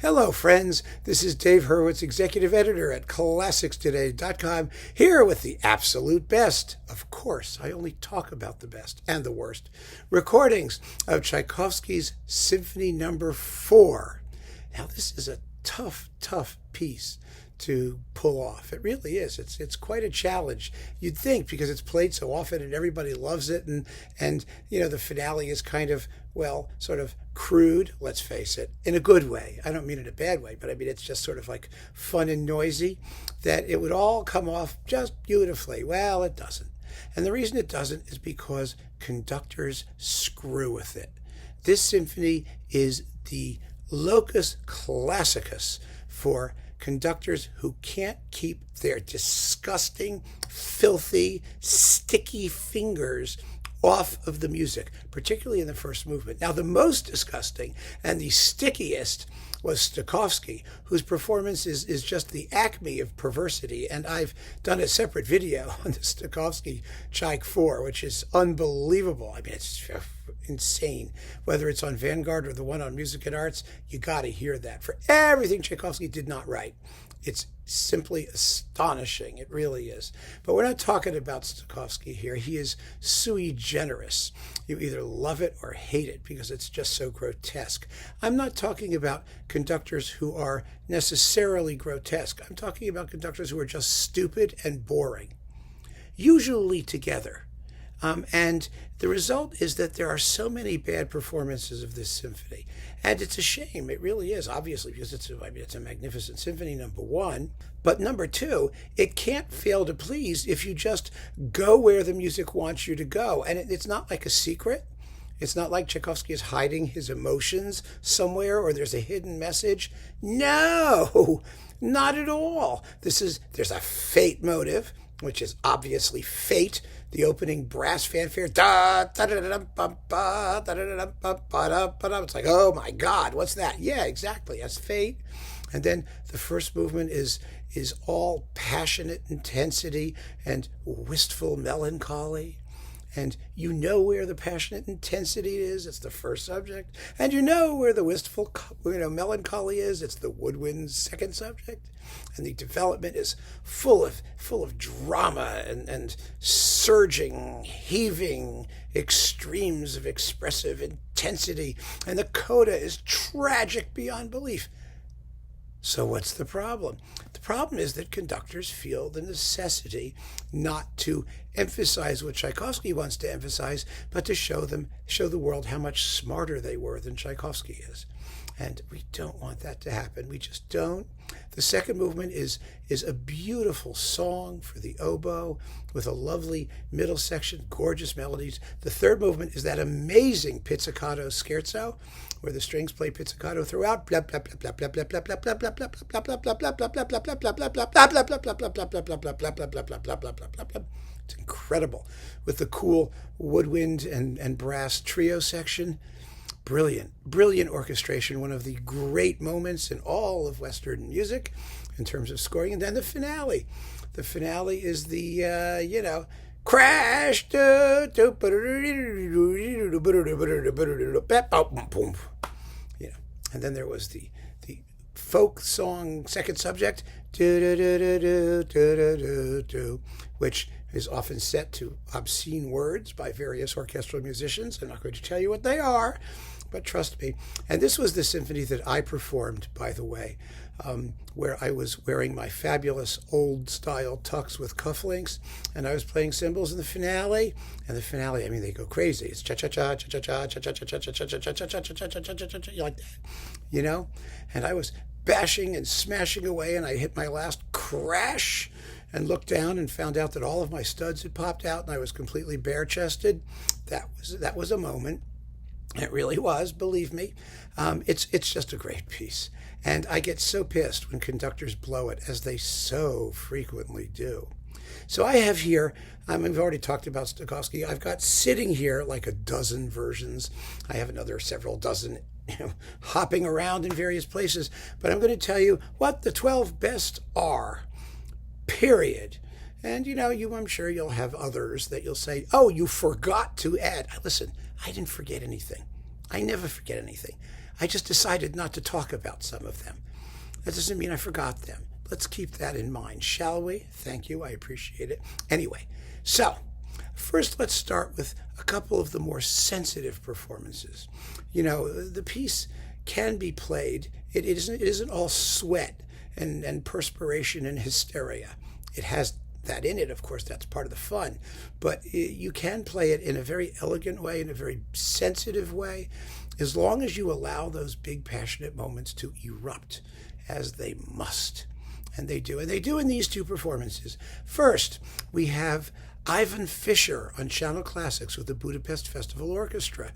Hello, friends. This is Dave Hurwitz, executive editor at ClassicsToday.com, here with the absolute best. Of course, I only talk about the best and the worst. Recordings of Tchaikovsky's Symphony No. 4. Now, this is a tough piece to pull off. It really is. It's quite a challenge. You'd think, because it's played so often and everybody loves it, and you know, the finale is kind of, well, sort of crude, let's face it, in a good way. I don't mean in a bad way, but I mean it's just sort of like fun and noisy, that it would all come off just beautifully. Well, it doesn't. And the reason it doesn't is because conductors screw with it. This symphony is the locus classicus for conductors who can't keep their disgusting, filthy, sticky fingers off of the music, particularly in the first movement. Now, the most disgusting and the stickiest was Stokowski, whose performance is just the acme of perversity. And I've done a separate video on the Stokowski Tchaik 4, which is unbelievable. I mean, it's insane. Whether it's on Vanguard or the one on Music and Arts, you got to hear that. For everything Tchaikovsky did not write, it's simply astonishing. It really is. But we're not talking about Stokowski here. He is sui generis. You either love it or hate it because it's just so grotesque. I'm not talking about conductors who are necessarily grotesque. I'm talking about conductors who are just stupid and boring, usually together. And the result is that there are so many bad performances of this symphony. And it's a shame. It really is, obviously, because it's a magnificent symphony, number one. But number two, it can't fail to please if you just go where the music wants you to go. And it's not like a secret. It's not like Tchaikovsky is hiding his emotions somewhere or there's a hidden message. No, not at all. There's a fate motive, which is obviously fate. The opening brass fanfare, it's like, oh my God, what's that? Yeah, exactly, that's fate. And then the first movement is all passionate intensity and wistful melancholy. And you know where the passionate intensity is, it's the first subject. And you know where the wistful melancholy is, it's the woodwind's second subject. And the development is full of drama and surging, heaving extremes of expressive intensity. And the coda is tragic beyond belief. So what's the problem? The problem is that conductors feel the necessity not to emphasize what Tchaikovsky wants to emphasize, but to show the world how much smarter they were than Tchaikovsky is. And we don't want that to happen. We just don't. The second movement is a beautiful song for the oboe with a lovely middle section, gorgeous melodies. The third movement is that amazing pizzicato scherzo where the strings play pizzicato throughout. It's incredible with the cool woodwind and brass trio section. Brilliant orchestration, one of the great moments in all of Western music in terms of scoring. And then the finale. The finale is the, crash. And then there was the folk song second subject, which is often set to obscene words by various orchestral musicians. I'm not going to tell you what they are, but trust me. And this was the symphony that I performed, by the way, where I was wearing my fabulous old-style tux with cufflinks, and I was playing cymbals in the finale. And the finale, I mean, they go crazy. It's cha-cha-cha, cha-cha-cha, cha-cha-cha, cha-cha-cha, cha-cha-cha, cha-cha-cha, like that, And I was bashing and smashing away, and I hit my last crash and looked down and found out that all of my studs had popped out, and I was completely bare-chested. That was a moment. It really was, believe me. It's just a great piece. And I get so pissed when conductors blow it, as they so frequently do. So I have here, we've already talked about Stokowski. I've got sitting here like a dozen versions. I have another several dozen hopping around in various places. But I'm going to tell you what the 12 best are, period. And, I'm sure you'll have others that you'll say, oh, you forgot to add. Listen, I didn't forget anything. I never forget anything. I just decided not to talk about some of them. That doesn't mean I forgot them. Let's keep that in mind, shall we? Thank you. I appreciate it. Anyway, so first let's start with a couple of the more sensitive performances. The piece can be played. It isn't all sweat and perspiration and hysteria. It has that in it, of course, that's part of the fun. But you can play it in a very elegant way, in a very sensitive way, as long as you allow those big passionate moments to erupt, as they must. And they do. And they do in these two performances. First, we have Ivan Fischer on Channel Classics with the Budapest Festival Orchestra.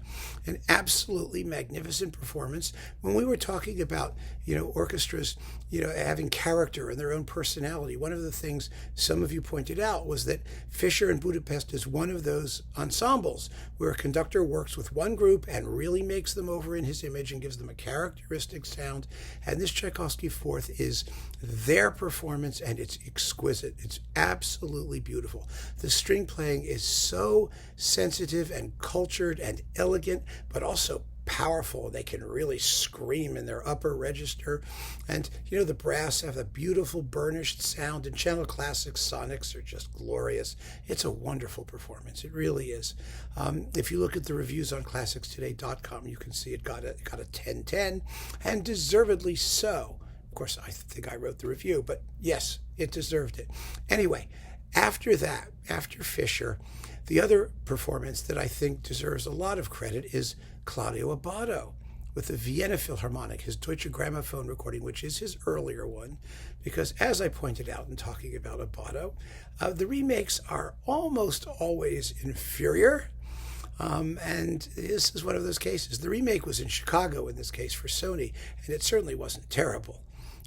An absolutely magnificent performance. When we were talking about, orchestras, having character and their own personality, one of the things some of you pointed out was that Fischer in Budapest is one of those ensembles where a conductor works with one group and really makes them over in his image and gives them a characteristic sound. And this Tchaikovsky Fourth is their performance, and it's exquisite. It's absolutely beautiful. The string playing is so sensitive and cultured and elegant, but also powerful. They can really scream in their upper register. And, the brass have a beautiful burnished sound, and Channel Classics sonics are just glorious. It's a wonderful performance. It really is. If you look at the reviews on classicstoday.com, you can see it got a 10/10, and deservedly so. Of course, I think I wrote the review, but yes, it deserved it. Anyway, after that, after Fischer, the other performance that I think deserves a lot of credit is Claudio Abbado with the Vienna Philharmonic, his Deutsche Grammophon recording, which is his earlier one, because as I pointed out in talking about Abbado, the remakes are almost always inferior. And this is one of those cases. The remake was in Chicago in this case for Sony, and it certainly wasn't terrible.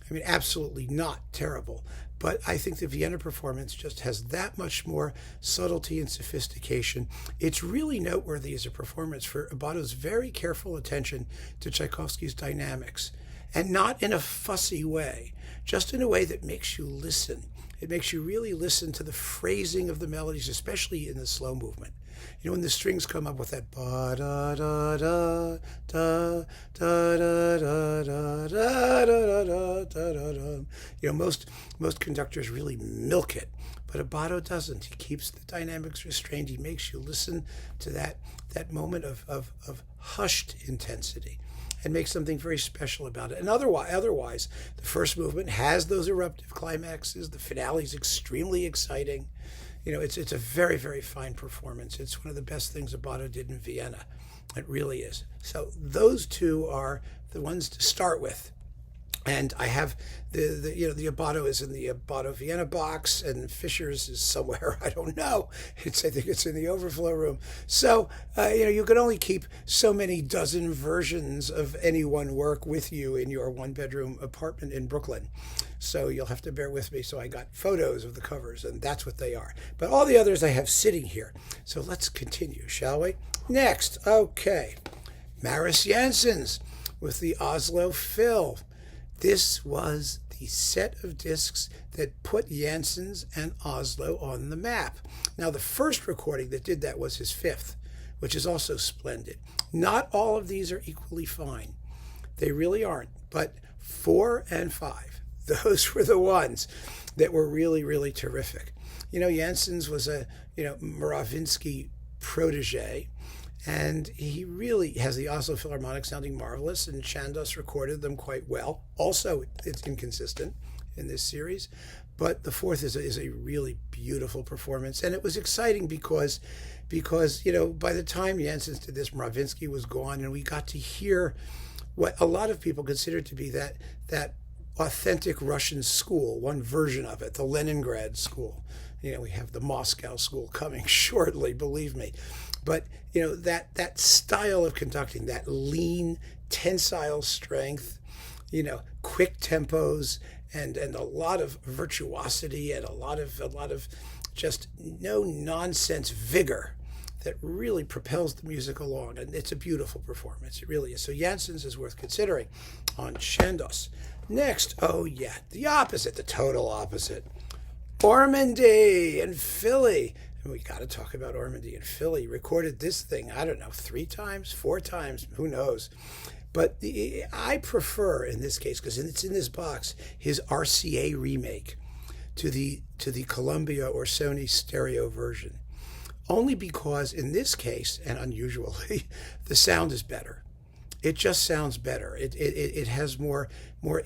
I mean, absolutely not terrible. But I think the Vienna performance just has that much more subtlety and sophistication. It's really noteworthy as a performance for Abbado's very careful attention to Tchaikovsky's dynamics, and not in a fussy way, just in a way that makes you listen. It makes you really listen to the phrasing of the melodies, especially in the slow movement. When the strings come up with that ba da da da da da da da da da da da da. Most conductors really milk it, but Abbado doesn't. He keeps the dynamics restrained. He makes you listen to that moment of hushed intensity, and makes something very special about it. And otherwise, the first movement has those eruptive climaxes. The finale is extremely exciting. It's a very, very fine performance. It's one of the best things Abbado did in Vienna. It really is. So those two are the ones to start with. And I have the Abbado is in the Abbado Vienna box, and Fischer's is somewhere, I don't know. I think it's in the overflow room. So, you can only keep so many dozen versions of any one work with you in your one-bedroom apartment in Brooklyn. So you'll have to bear with me. So I got photos of the covers, and that's what they are. But all the others I have sitting here. So let's continue, shall we? Next, okay, Maris Jansons with the Oslo Phil. This was the set of discs that put Jansons and Oslo on the map. Now, the first recording that did that was his fifth, which is also splendid. Not all of these are equally fine. They really aren't. But 4 and 5, those were the ones that were really, really terrific. Jansons was a, Mravinsky protege. And he really has the Oslo Philharmonic sounding marvelous, and Chandos recorded them quite well. Also, it's inconsistent in this series, but the fourth is a really beautiful performance. And it was exciting because by the time Jansons did this, Mravinsky was gone, and we got to hear what a lot of people consider to be that authentic Russian school, one version of it, the Leningrad school. We have the Moscow school coming shortly, believe me. But, that style of conducting, that lean, tensile strength, quick tempos, and a lot of virtuosity, and a lot of just no nonsense vigor that really propels the music along. And it's a beautiful performance. It really is. So Jansons is worth considering on Chandos. Next, the opposite, the total opposite. Ormandy in Philly. And we got to talk about Ormandy in Philly. Recorded this thing, I don't know, 3 times, 4 times, who knows. But I prefer, in this case, because it's in this box, his RCA remake to the Columbia or Sony stereo version. Only because in this case, and unusually, the sound is better. It just sounds better. It has more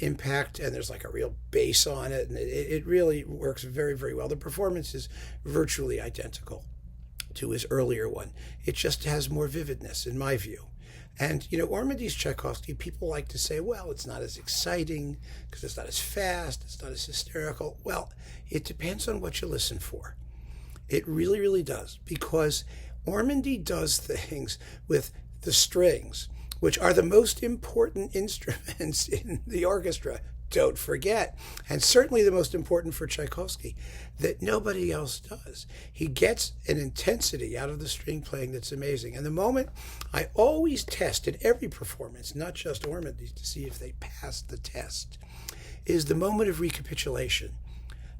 impact, and there's like a real bass on it, and it really works very, very well. The performance is virtually identical to his earlier one. It just has more vividness, in my view. And, Ormandy's Tchaikovsky, people like to say, well, it's not as exciting because it's not as fast, it's not as hysterical. Well, it depends on what you listen for. It really, really does, because Ormandy does things with the strings, which are the most important instruments in the orchestra, don't forget, and certainly the most important for Tchaikovsky, that nobody else does. He gets an intensity out of the string playing that's amazing. And the moment I always test in every performance, not just Ormandy, to see if they pass the test, is the moment of recapitulation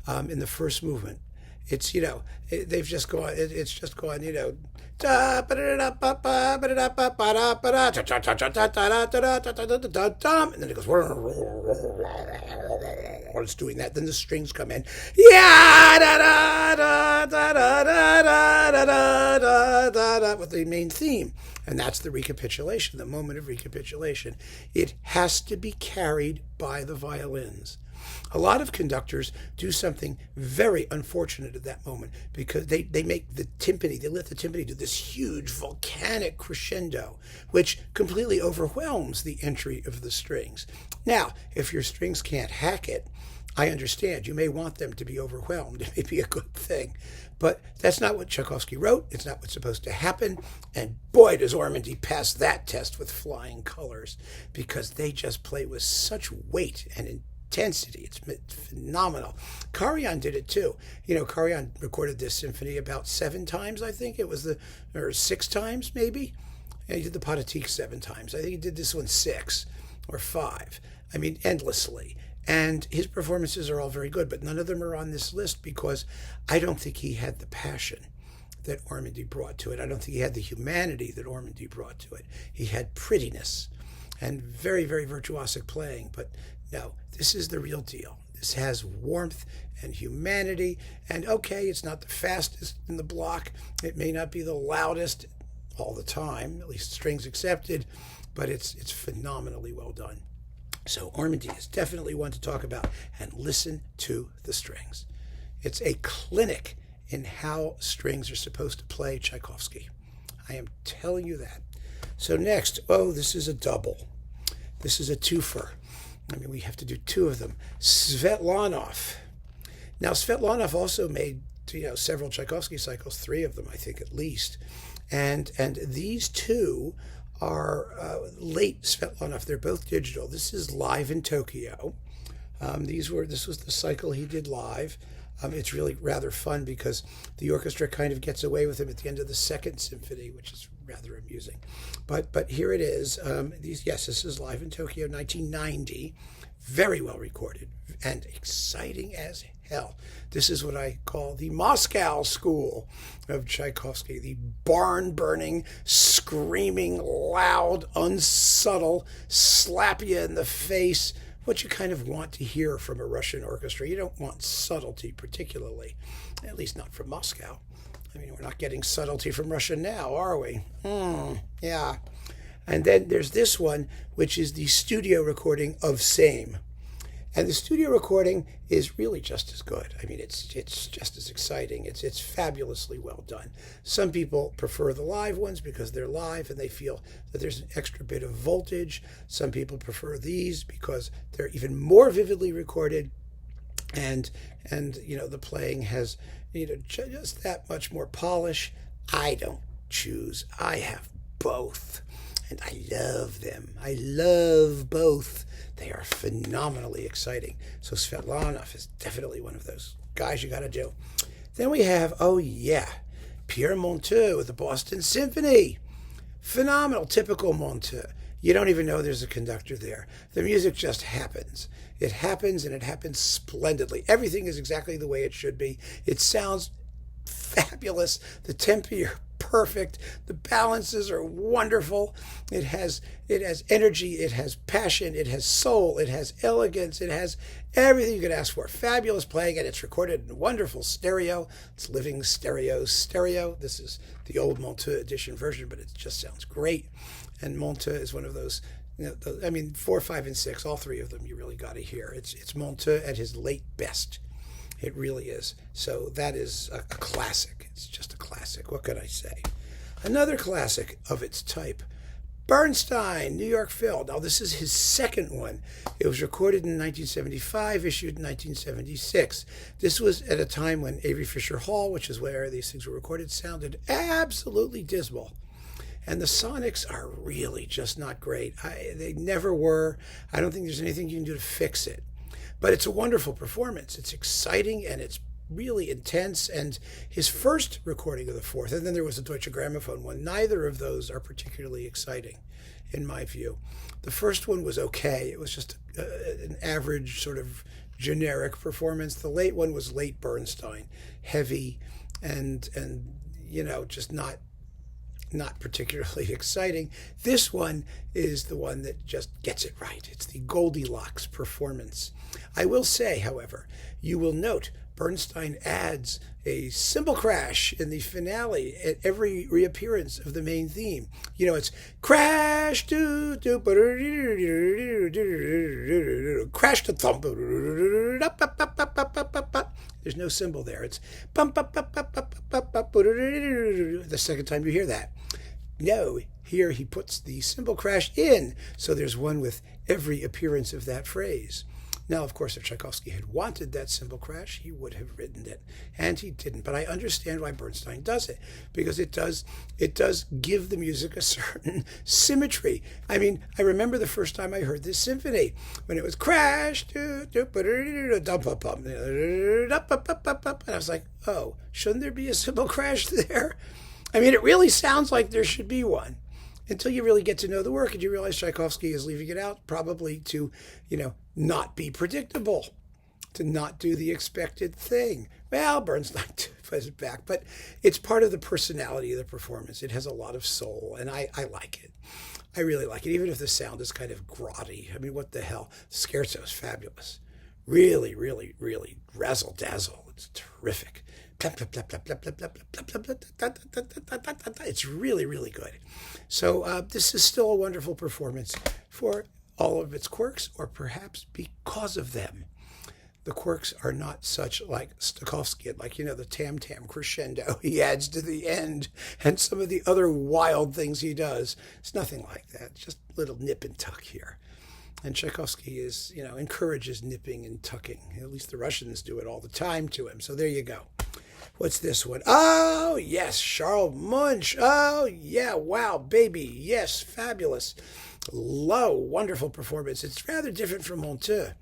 in the first movement. It's, they've just gone, it's just gone, and then it goes, it's doing that. Then the strings come in, with the main theme. And that's the recapitulation, the moment of recapitulation. It has to be carried by the violins. A lot of conductors do something very unfortunate at that moment, because they make the timpani, they let the timpani do this huge volcanic crescendo, which completely overwhelms the entry of the strings. Now, if your strings can't hack it, I understand. You may want them to be overwhelmed. It may be a good thing. But that's not what Tchaikovsky wrote. It's not what's supposed to happen. And boy, does Ormandy pass that test with flying colors, because they just play with such weight and intensity. It's phenomenal. Karajan did it too. Karajan recorded this symphony about 7 times, I think. It was or 6 times, maybe. And he did the Patatique 7 times. I think he did this one 6 or 5. I mean, endlessly. And his performances are all very good, but none of them are on this list because I don't think he had the passion that Ormandy brought to it. I don't think he had the humanity that Ormandy brought to it. He had prettiness and very, very virtuosic playing, but no, this is the real deal. This has warmth and humanity, and okay, it's not the fastest in the block. It may not be the loudest all the time, at least strings accepted, but it's phenomenally well done. So Ormandy is definitely one to talk about, and listen to the strings. It's a clinic in how strings are supposed to play Tchaikovsky. I am telling you that. So next, this is a double. This is a twofer. I mean, we have to do 2 of them. Svetlanov. Now, Svetlanov also made several Tchaikovsky cycles, 3 of them, I think, at least. And these 2 are late Svetlanov. They're both digital. This is live in Tokyo. This was the cycle he did live. It's really rather fun because the orchestra kind of gets away with him at the end of the 2nd symphony, which is rather amusing. But here it is. This is live in Tokyo, 1990. Very well recorded and exciting as hell. This is what I call the Moscow school of Tchaikovsky, the barn-burning, screaming, loud, unsubtle, slap you in the face, what you kind of want to hear from a Russian orchestra. You don't want subtlety particularly, at least not from Moscow. I mean, we're not getting subtlety from Russia now, are we? Yeah. And then there's this one, which is the studio recording of Same. And the studio recording is really just as good. I mean, it's just as exciting. It's fabulously well done. Some people prefer the live ones because they're live and they feel that there's an extra bit of voltage. Some people prefer these because they're even more vividly recorded, and the playing has just that much more polish. I don't choose. I have both, and I love them. I love both. They are phenomenally exciting. So Svetlanov is definitely one of those guys you got to do. Then we have, Pierre Monteux with the Boston Symphony. Phenomenal, typical Monteux. You don't even know there's a conductor there. The music just happens. It happens, and it happens splendidly. Everything is exactly the way it should be. It sounds fabulous. The tempi are perfect. The balances are wonderful. It has energy, it has passion, it has soul, it has elegance, it has everything you could ask for. Fabulous playing, and it's recorded in wonderful stereo. It's living stereo. This is the old Monteux edition version, but it just sounds great. And Monteux is one of those, 4, 5, and 6, all three of them you really got to hear. It's Monteux at his late best. It really is. So that is a classic. It's just a classic. What could I say? Another classic of its type, Bernstein, New York Phil. Now, this is his second one. It was recorded in 1975, issued in 1976. This was at a time when Avery Fisher Hall, which is where these things were recorded, sounded absolutely dismal. And the sonics are really just not great. They never were. I don't think there's anything you can do to fix it. But it's a wonderful performance. It's exciting and it's really intense. And his first recording of the fourth, and then there was a Deutsche Grammophon one, neither of those are particularly exciting in my view. The first one was okay. It was just an average sort of generic performance. The late one was late Bernstein, heavy and just not particularly exciting. This one is the one that just gets it right. It's the Goldilocks performance. I will say, however, you will note Bernstein adds a cymbal crash in the finale at every reappearance of the main theme. It's crash, do, do, crash, to thump, there's no cymbal there. It's bum, bum, bum, bum, bum, bum, bum, the second time you hear that. No, here he puts the cymbal crash in, so there's one with every appearance of that phrase. Now, of course, if Tchaikovsky had wanted that cymbal crash, he would have written it, and he didn't. But I understand why Bernstein does it, because it does give the music a certain symmetry. I mean, I remember the first time I heard this symphony, when it was crash, and I was like, oh, shouldn't there be a cymbal crash there? I mean, it really sounds like there should be one. Until you really get to know the work and you realize Tchaikovsky is leaving it out probably to, not be predictable, to not do the expected thing. Well, Bernstein puts it back, but it's part of the personality of the performance. It has a lot of soul, and I like it. I really like it, even if the sound is kind of grotty. I mean, what the hell? The scherzo is fabulous. Really, really, really razzle-dazzle. It's terrific. It's really, really good. So this is still a wonderful performance for all of its quirks, or perhaps because of them. The quirks are not such like Stokowski, like, the tam-tam crescendo he adds to the end, and some of the other wild things he does. It's nothing like that. It's just a little nip and tuck here. And Tchaikovsky encourages nipping and tucking. At least the Russians do it all the time to him. So there you go. What's this one? Oh, yes, Charles Munch. Oh, yeah, wow, baby. Yes, fabulous. Low, wonderful performance. It's rather different from Monteux,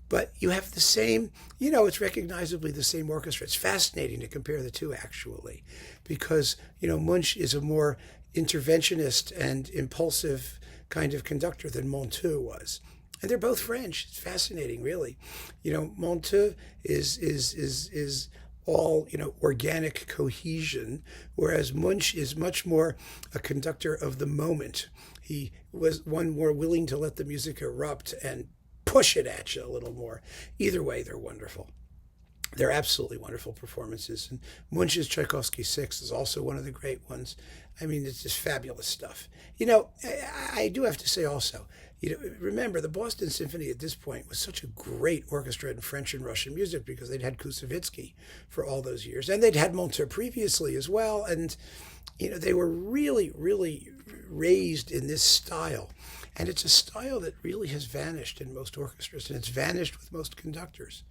but you have the same, it's recognizably the same orchestra. It's fascinating to compare the two, actually, because, Munch is a more interventionist and impulsive kind of conductor than Monteux was. And they're both French. It's fascinating, really. Monteux is all, organic cohesion, whereas Munch is much more a conductor of the moment. He was one more willing to let the music erupt and push it at you a little more. Either way, they're wonderful. They're absolutely wonderful performances. And Munch's Tchaikovsky 6 is also one of the great ones. I mean, it's just fabulous stuff. I do have to say also, remember, the Boston Symphony at this point was such a great orchestra in French and Russian music because they'd had Koussevitzky for all those years. And they'd had Monteux previously as well. And, they were really, really raised in this style. And it's a style that really has vanished in most orchestras, and it's vanished with most conductors.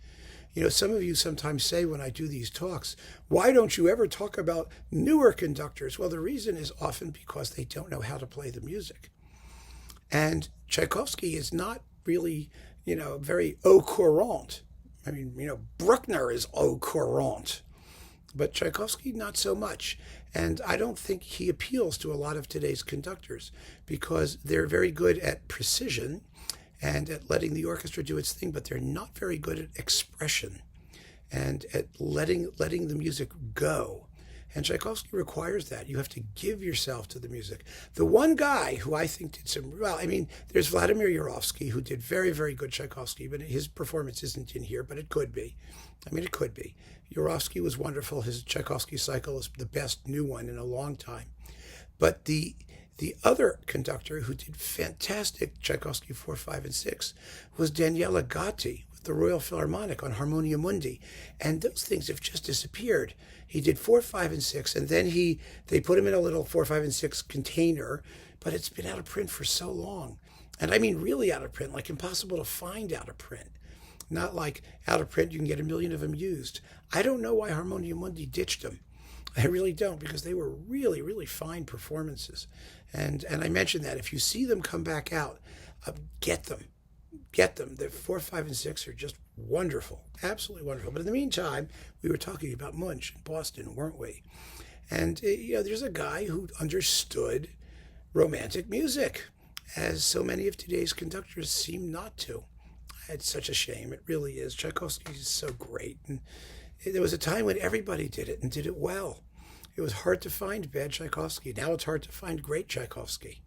Some of you sometimes say when I do these talks, why don't you ever talk about newer conductors? Well, the reason is often because they don't know how to play the music. And Tchaikovsky is not really, very au courant. I mean, Bruckner is au courant, but Tchaikovsky not so much. And I don't think he appeals to a lot of today's conductors because they're very good at precision and at letting the orchestra do its thing, but they're not very good at expression and at letting the music go. And Tchaikovsky requires that. You have to give yourself to the music. The one guy who I think did some, well, I mean, there's Vladimir Yurovsky, who did very, very good Tchaikovsky, but his performance isn't in here, but it could be. I mean, it could be. Yurovsky was wonderful. His Tchaikovsky cycle is the best new one in a long time. But the other conductor who did fantastic Tchaikovsky 4, 5, and 6 was Daniele Gatti with the Royal Philharmonic on Harmonia Mundi. And those things have just disappeared. He did 4, 5, and 6, and then they put him in a little 4, 5, and 6 container, but it's been out of print for so long. And I mean really out of print, like impossible to find out of print. Not like out of print, you can get a million of them used. I don't know why Harmonia Mundi ditched them. I really don't, because they were really, really fine performances. And I mentioned that if you see them come back out, get them. Get them. The 4, 5, and 6 are just wonderful, absolutely wonderful. But in the meantime, we were talking about Munch in Boston, weren't we? And there's a guy who understood romantic music, as so many of today's conductors seem not to. It's such a shame. It really is. Tchaikovsky is so great. And there was a time when everybody did it and did it well. It was hard to find bad Tchaikovsky. Now it's hard to find great Tchaikovsky.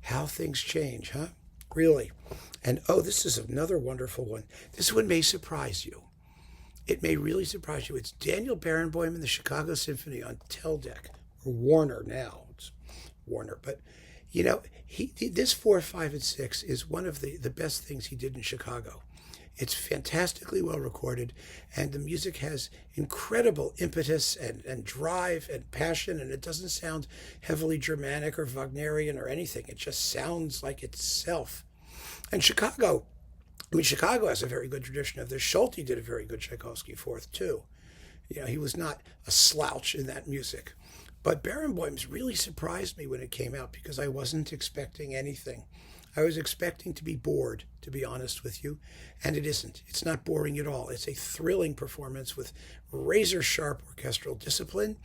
How things change, huh? Really. And this is another wonderful one. This one may surprise you. It may really surprise you. It's Daniel Barenboim and the Chicago Symphony on Teldec, or Warner now. It's Warner. But, this 4, 5, and 6 is one of the best things he did in Chicago. It's fantastically well recorded, and the music has incredible impetus and drive and passion, and it doesn't sound heavily Germanic or Wagnerian or anything. It just sounds like itself. And Chicago has a very good tradition of this. Schulte did a very good Tchaikovsky fourth, too. He was not a slouch in that music. But Barenboim's really surprised me when it came out, because I wasn't expecting anything. I was expecting to be bored, to be honest with you, and it isn't. It's not boring at all. It's a thrilling performance with razor-sharp orchestral discipline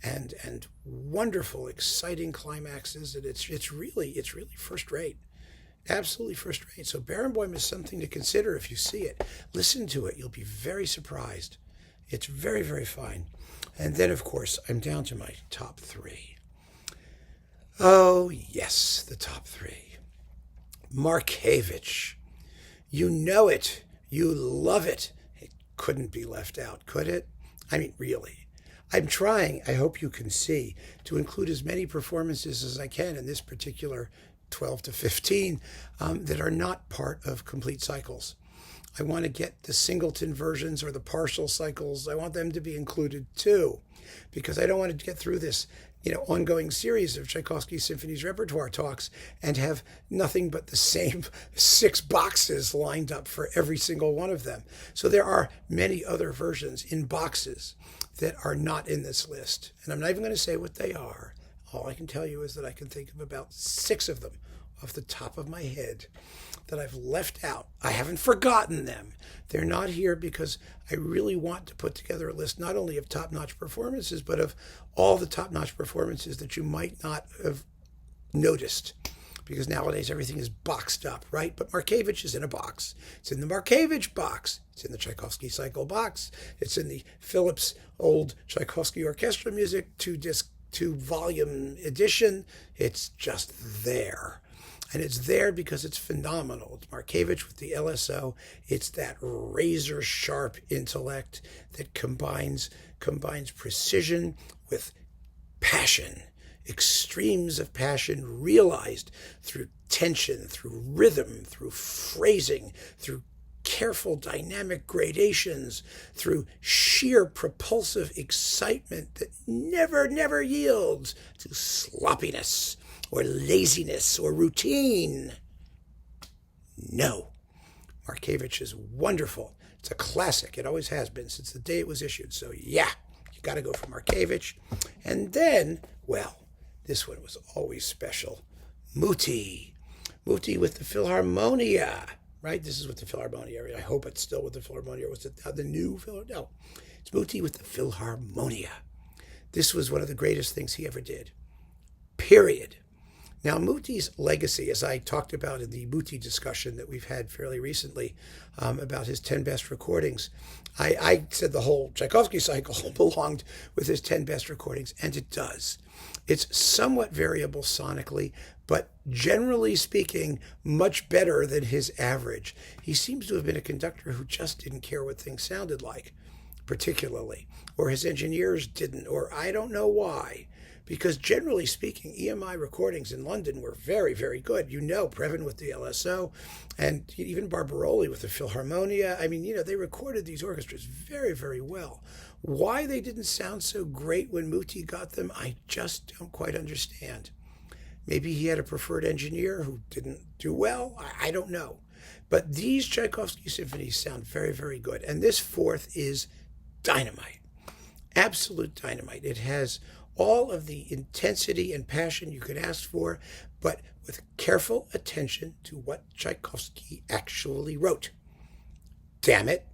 and wonderful, exciting climaxes, and it's really first-rate. Absolutely first-rate. So Barenboim is something to consider if you see it. Listen to it. You'll be very surprised. It's very, very fine. And then, of course, I'm down to my top 3. Oh, yes, the top 3. Markevitch. You know it. You love it. It couldn't be left out, could it? I mean, really. I'm trying, I hope you can see, to include as many performances as I can in this particular 12 to 15 that are not part of complete cycles. I want to get the singleton versions or the partial cycles. I want them to be included too, because I don't want to get through this ongoing series of Tchaikovsky Symphony's repertoire talks and have nothing but the same 6 boxes lined up for every single one of them. So there are many other versions in boxes that are not in this list. And I'm not even going to say what they are. All I can tell you is that I can think of about 6 of them off the top of my head that I've left out. I haven't forgotten them. They're not here because I really want to put together a list not only of top-notch performances, but of all the top-notch performances that you might not have noticed. Because nowadays everything is boxed up, right? But Markevitch is in a box. It's in the Markevitch box. It's in the Tchaikovsky cycle box. It's in the Phillips old Tchaikovsky orchestra music 2-volume edition. It's just there. And it's there because it's phenomenal. It's Markevitch with the LSO. It's that razor-sharp intellect that combines precision with passion, extremes of passion realized through tension, through rhythm, through phrasing, through careful dynamic gradations, through sheer propulsive excitement that never yields to sloppiness or laziness or routine. No. Markevitch is wonderful. It's a classic. It always has been since the day it was issued. So yeah, you got to go for Markevitch. And then, well, this one was always special. Muti. Muti with the Philharmonia. Right? This is with the Philharmonia. I hope it's still with the Philharmonia. Was it the new Philharmonia? No. It's Muti with the Philharmonia. This was one of the greatest things he ever did. Period. Now, Muti's legacy, as I talked about in the Muti discussion that we've had fairly recently about his 10 best recordings, I said the whole Tchaikovsky cycle belonged with his 10 best recordings, and it does. It's somewhat variable sonically, but generally speaking, much better than his average. He seems to have been a conductor who just didn't care what things sounded like, particularly, or his engineers didn't, or I don't know why. Because generally speaking, EMI recordings in London were very, very good. You know, Previn with the LSO, and even Barbaroli with the Philharmonia. I mean, they recorded these orchestras very, very well. Why they didn't sound so great when Muti got them, I just don't quite understand. Maybe he had a preferred engineer who didn't do well. I don't know. But these Tchaikovsky symphonies sound very, very good. And this fourth is dynamite. Absolute dynamite. It has all of the intensity and passion you could ask for, but with careful attention to what Tchaikovsky actually wrote. Damn it,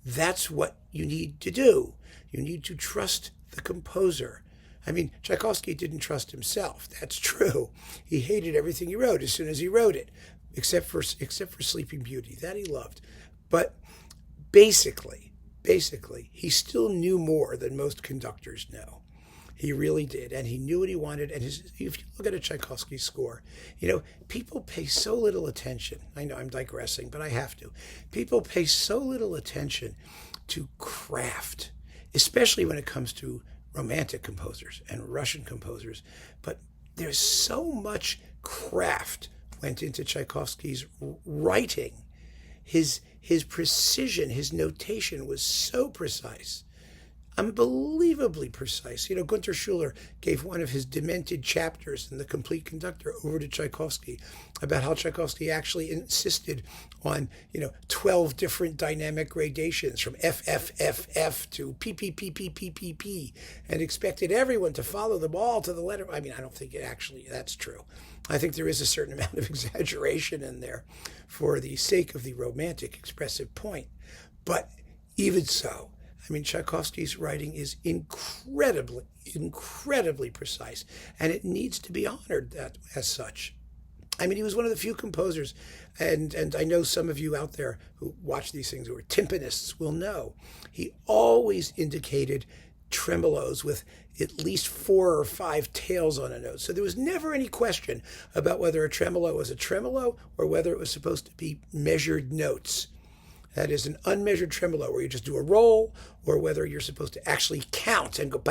that's what you need to do. You need to trust the composer. I mean, Tchaikovsky didn't trust himself. That's true. He hated everything he wrote as soon as he wrote it, except for Sleeping Beauty. That he loved. But basically, he still knew more than most conductors know. He really did, and he knew what he wanted. And if you look at a Tchaikovsky score, people pay so little attention. I know I'm digressing, but I have to. People pay so little attention to craft, especially when it comes to romantic composers and Russian composers. But there's so much craft went into Tchaikovsky's writing. His precision, his notation was so precise. Unbelievably precise. Gunther Schuller gave one of his demented chapters in The Complete Conductor over to Tchaikovsky about how Tchaikovsky actually insisted on, 12 different dynamic gradations from F, F, F, F to P, P, P, P, P, P, P, and expected everyone to follow them all to the letter. I mean, I don't think that's true. I think there is a certain amount of exaggeration in there for the sake of the romantic expressive point. But even so, I mean, Tchaikovsky's writing is incredibly, incredibly precise, and it needs to be honored as such. I mean, he was one of the few composers, and I know some of you out there who watch these things who are timpanists will know, he always indicated tremolos with at least 4 or 5 tails on a note. So there was never any question about whether a tremolo was a tremolo or whether it was supposed to be measured notes. That is an unmeasured tremolo where you just do a roll, or whether you're supposed to actually count and go,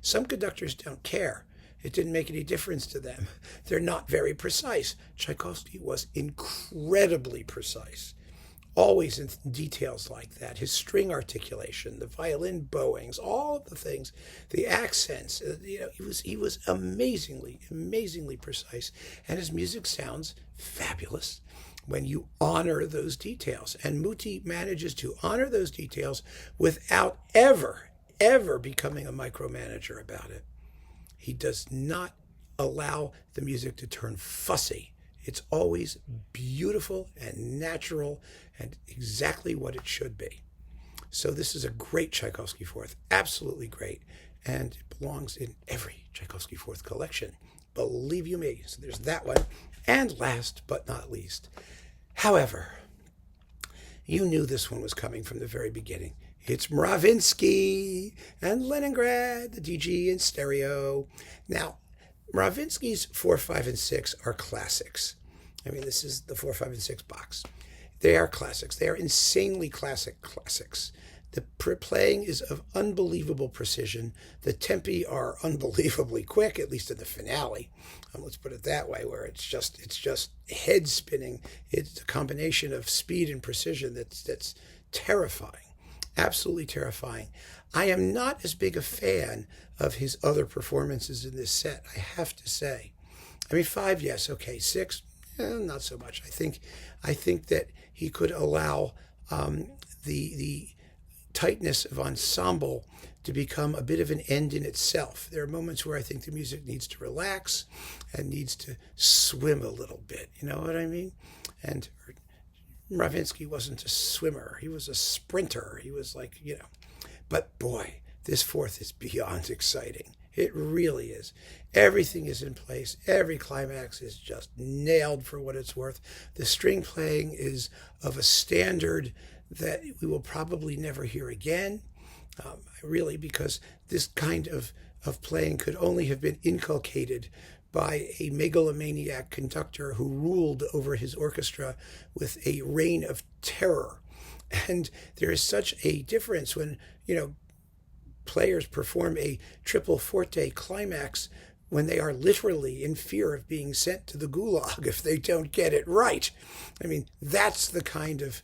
Some conductors don't care. It didn't make any difference to them. They're not very precise. Tchaikovsky was incredibly precise, always in details like that. His string articulation, the violin bowings, all of the things, the accents, he was amazingly, amazingly precise. And his music sounds fabulous when you honor those details. And Muti manages to honor those details without ever becoming a micromanager about it. He does not allow the music to turn fussy. It's always beautiful and natural and exactly what it should be. So this is a great Tchaikovsky Fourth, absolutely great. And it belongs in every Tchaikovsky Fourth collection. Believe you me. So there's that one. And last but not least, however, you knew this one was coming from the very beginning. It's Mravinsky and Leningrad, the DG in stereo. Now, Mravinsky's 4, 5, and 6 are classics. I mean, this is the 4, 5, and 6 box. They are classics. They are insanely classics. The playing is of unbelievable precision. The tempi are unbelievably quick, at least in the finale. Let's put it that way, where it's just head spinning. It's a combination of speed and precision that's terrifying, absolutely terrifying. I am not as big a fan of his other performances in this set, I have to say. I mean, 5, yes, okay. 6, not so much. I think that he could allow the tightness of ensemble to become a bit of an end in itself. There are moments where I think the music needs to relax and needs to swim a little bit. You know what I mean? And Mravinsky wasn't a swimmer. He was a sprinter. He was like, But boy, this fourth is beyond exciting. It really is. Everything is in place. Every climax is just nailed for what it's worth. The string playing is of a standard that we will probably never hear again, really, because this kind of playing could only have been inculcated by a megalomaniac conductor who ruled over his orchestra with a reign of terror. And there is such a difference when, players perform a triple forte climax when they are literally in fear of being sent to the gulag if they don't get it right. I mean, that's the kind of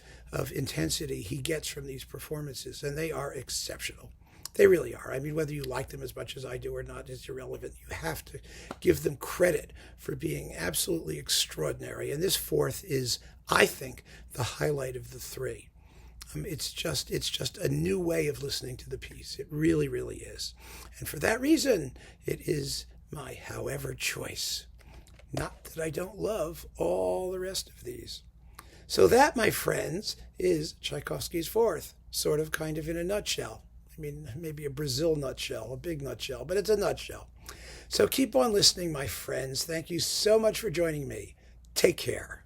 intensity he gets from these performances, and they are exceptional. They really are. I mean, whether you like them as much as I do or not is irrelevant. You have to give them credit for being absolutely extraordinary. And this fourth is, I think, the highlight of the three. It's just a new way of listening to the piece. It really, really is. And for that reason, it is my however choice. Not that I don't love all the rest of these. So that, my friends, is Tchaikovsky's fourth, sort of kind of in a nutshell. I mean, maybe a Brazil nutshell, a big nutshell, but it's a nutshell. So keep on listening, my friends. Thank you so much for joining me. Take care.